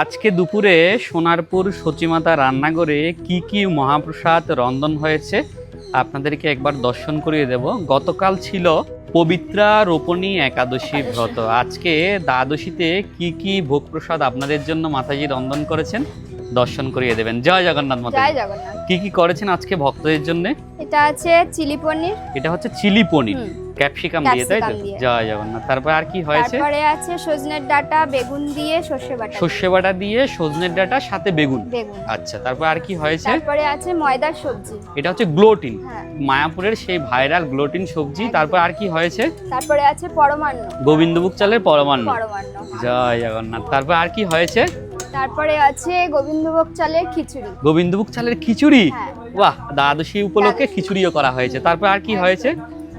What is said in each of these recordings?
আজকে দুপুরে সোনারপুর সচিমাতা রান্নাঘরে কি কি মহাপ্রসাদ রন্ধন হয়েছে আপনাদেরকে একবার দর্শন করিয়ে দেব। গতকাল ছিল পবিত্রা রোপণী একাদশী ব্রত, আজকে দ্বাদশীতে কি কি ভোগ প্রসাদ আপনাদের জন্য মাতাজি রন্ধন করেছেন দর্শন করিয়ে দেবেন। জয় জগন্নাথ মাতাজি। জয় জগন্নাথ। কি কি করেছেন আজকে ভক্তদের জন্য? এটা আছে চিলি পনির, এটা হচ্ছে চিলি পনির ক্যাপসিকাম দিয়ে, তাই তো? ক্যাপসিকাম দিয়ে। জয় জগন্নাথ। তারপর আর কি হয়েছে? তারপরে আছে সজনের ডাঁটা, বেগুন দিয়ে সর্ষে বাটা। সর্ষে বাটা দিয়ে সজনের ডাঁটা সাথে বেগুন। বেগুন। আচ্ছা, তারপর আর কি হয়েছে? তারপরে আছে ময়দার সবজি। এটা হচ্ছে গ্লোটিন, হ্যাঁ। মায়াপুরের সেই ভাইরাল গ্লোটিন সবজি। তারপর আর কি হয়েছে? তারপরে আছে পরমান্ন, গোবিন্দভোগ চালের পরমান্ন। পরমান্ন। জয় জগন্নাথ। তারপর আর কি হয়েছে? তারপরে আছে গোবিন্দভোগ চালের খিচুড়ি। গোবিন্দভোগ চালের খিচুড়ি। হ্যাঁ। বাহ, দ্বাদশী উপলক্ষে খিচুড়িও করা হয়েছে। তারপর আর কি হয়েছে?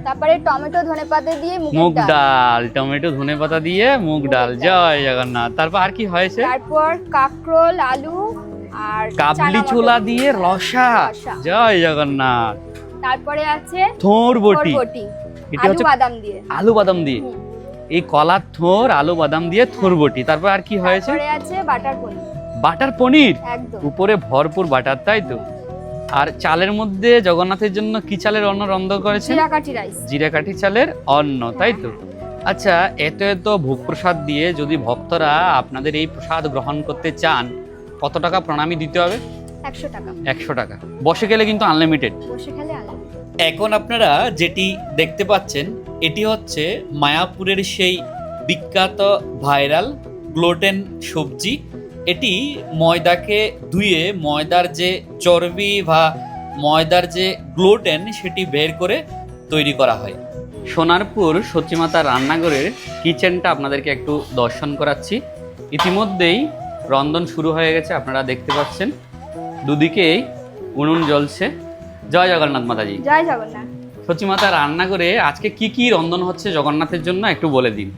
তারপরে টমেটো ধনেপাতা দিয়ে মুগ মুগ ডাল। ডাল, টমেটো ধনেপাতা দিয়ে মুগ ডাল। জয় জগন্নাথ। তারপর আর কি হয়েছে? তারপর কাকরোল, আলু আর কাবলি চানা ছোলা মটর দিয়ে রসা। রসা। জয় জগন্নাথ। তারপরে আছে থোর বটি, বটি, এটা আলু হচ্ছে বাদাম দিয়ে। আলু বাদাম দিয়ে। হুম। এই কলার থোর, আলু বাদাম দিয়ে থোর বটি। তারপর আর কি হয়েছে? তারপরে আছে বাটার পনির। বাটার পনির, একদম। উপরে ভরপুর বাটার, তাই তো? আর চালের মধ্যে জগন্নাথের জন্য কি চালের অন্ন রন্ধন করেছেন? জিরাকাঠি রাইস। জিরাকাঠি চালের অন্ন, তাই তো? আচ্ছা, এত এত ভোগ প্রসাদ দিয়ে যদি ভক্তরা আপনাদের এই প্রসাদ গ্রহণ করতে চান, কত টাকা প্রণামী দিতে হবে? 100 টাকা। 100 টাকা। বসে গেলে কিন্তু আনলিমিটেড। বসে খেলে আলাদা। এখন আপনারা যেটি দেখতে পাচ্ছেন এটি হচ্ছে মায়াপুরের সেই বিখ্যাত ভাইরাল গ্লুটেন সবজি। এটি ময়দাকে ধুয়ে ময়দার যে চর্বি বা ময়দার যে গ্লুটেন সেটি বের করে তৈরি করা হয়। সোনারপুর সচিমাতা রান্নাঘরের কিচেনটা আপনাদেরকে একটু দর্শন করাচ্ছি। ইতিমধ্যেই রন্ধন শুরু হয়ে গেছে, আপনারা দেখতে পাচ্ছেন দুদিকেই উনুন জ্বলছে। জয় জগন্নাথ মাতাজি। জয় জগন্নাথ। সচিমাতা রান্নাঘরে আজকে কি কি রন্ধন হচ্ছে জগন্নাথের জন্য একটু বলে দিন।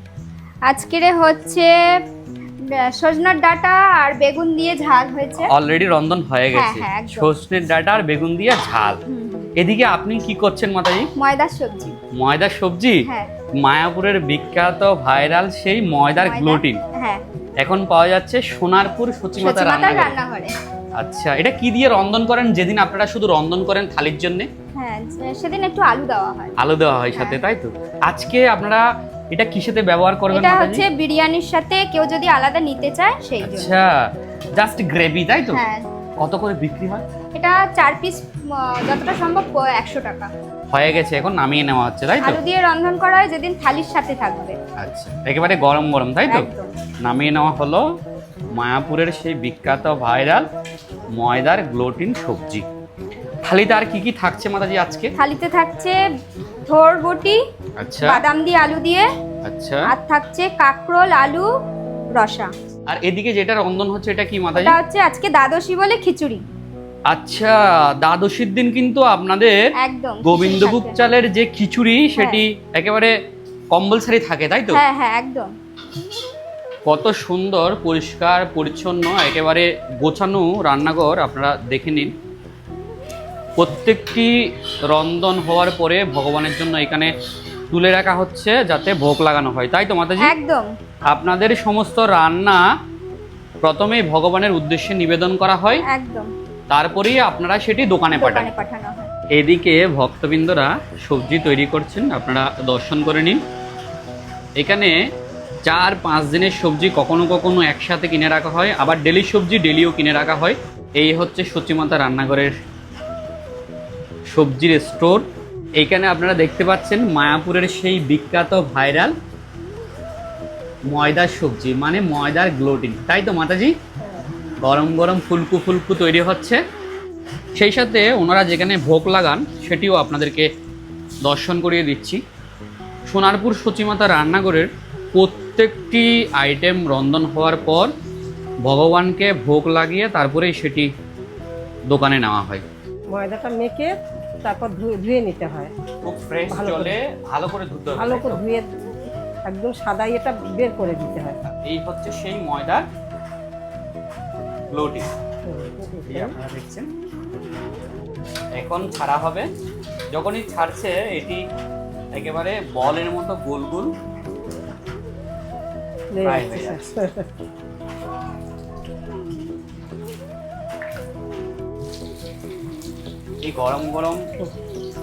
আজকের হচ্ছে সজনার ডাঁটা আর বেগুন দিয়ে ঝাল হয়েছে। অলরেডি রন্ধন হয়ে গেছে। হ্যাঁ, একদম। সজনের ডাঁটা আর বেগুন দিয়ে ঝাল। এদিকে আপনি কি করছেন মাতাজি? ময়দার সবজি। ময়দার সবজি। হ্যাঁ। মায়াপুরের বিখ্যাত ভাইরাল সেই ময়দার গ্লুটিন হ্যাঁ। এখন পাওয়া যাচ্ছে সোনারপুর সচিমাতা রান্নাঘরে। রান্নাঘরে। আচ্ছা, এটা কি দিয়ে রন্ধন করেন যেদিন আপনারা শুধু রন্ধন করেন থালির জন্য? হ্যাঁ, সেদিন একটু আলু দেওয়া হয়। আলু দেওয়া হয় সাথে, তাই তো? আজকে আপনারা এটা কিসেতে ব্যবহার করবেন এটা মাতাজি? হচ্ছে বিরিয়ানির সাথে কেউ যদি আলাদা নিতে চায় সেই জন্য। আচ্ছা, জাস্ট গ্রেভি, তাই তো? হ্যাঁ। কত করে বিক্রি হয়? এটা 4 পিস, যতটা সম্ভব 100 টাকা। হয়ে গেছে, এখন নামিয়ে নেওয়া হচ্ছে, তাই তো? আলু দিয়ে রন্ধন করা হয় যেদিন থালির সাথে থাকবে। আচ্ছা, একেবারে গরম গরম, তাই তো? একদম। নামিয়ে নেওয়া হলো মায়াপুরের সেই বিখ্যাত ভাইরাল ময়দার গ্লুটিন সবজি। থালিতে আর কি কি থাকছে মাতাজি আজকে? থালিতে থাকছে থোর বটি, আচ্ছা বাদাম দিয়ে আলু দিয়ে, আচ্ছা। আর থাকছে কাকরোল, আলু, রসা। আর এদিকে যেটা রন্ধন হচ্ছে এটা কি মাতাজি? এটা হচ্ছে আজকে দ্বাদশী বলে খিচুড়ি। আচ্ছা, দ্বাদশীর দিন কিন্তু আপনাদের একদম গোবিন্দভোগ খিচুড়ির সাথে। চালের যে খিচুড়ি সেটি একেবারে কম্পালসারি থাকে, তাই তো? হ্যাঁ হ্যাঁ, একদম। কত সুন্দর পরিষ্কার পরিচ্ছন্ন একেবারে গোছানো রান্নাঘর, আপনারা দেখে নিন। প্রত্যেকটি রন্ধন হওয়ার পরে ভগবানের জন্য এখানে তুলে রাখা হচ্ছে যাতে ভোগ লাগানো হয়, তাই তো মাতাজি? একদম। আপনাদের সমস্ত রান্না প্রথমেই ভগবানের উদ্দেশ্যে নিবেদন করা হয়, একদম। তারপরেই আপনারা সেটি দোকানে পাঠান। দোকানে পাঠানো হয়। এদিকে ভক্তবৃন্দরা সবজি তৈরি করছেন, আপনারা দর্শন করে নিন। এখানে 4-5 দিনের সবজি কখনো কখনো একসাথে কিনে রাখা হয়, আবার ডেলি সবজি ডেলিও কিনে রাখা হয়। এই হচ্ছে সচিমাতা রান্নাঘরের সবজির স্টোর। এইখানে আপনারা দেখতে পাচ্ছেন মায়াপুরের সেই বিখ্যাত ভাইরাল ময়দার সবজি, মানে ময়দার গ্লুটিন, তাই তো মাতাজি? গরম গরম ফুলকু ফুলকু তৈরি হচ্ছে। সেই সাথে ওনারা যেখানে ভোগ লাগান সেটিও আপনাদেরকে দর্শন করিয়ে দিচ্ছি। সোনারপুর সচিমাতা রান্নাঘরের প্রত্যেকটি আইটেম রন্ধন হওয়ার পর ভগবানকে ভোগ লাগিয়ে তারপরেই সেটি দোকানে নেওয়া হয়। ময়দাটা মেখে তারপর ধুয়ে নিতে হয়। খুব ফ্রেশ জলে ভালো করে ধুতে হবে, ভালো করে ধুয়ে একদম সাদা এটা বের করে দিতে হয়। এই হচ্ছে সেই ময়দার গ্লুটিন, এই আপনারা দেখছেন। এখন ছাড়া হবে, যখনই ছাড়ছে এটি একেবারে বলের মতো গোল গোল ফ্রাই হয়ে যাচ্ছে। এই গরম গরম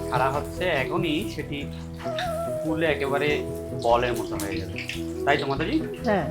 ছাড়া হচ্ছে, এখনই সেটি ফুলে একেবারে বলের মতো হয়ে যাবে, তাই তো মাতাজি? হ্যাঁ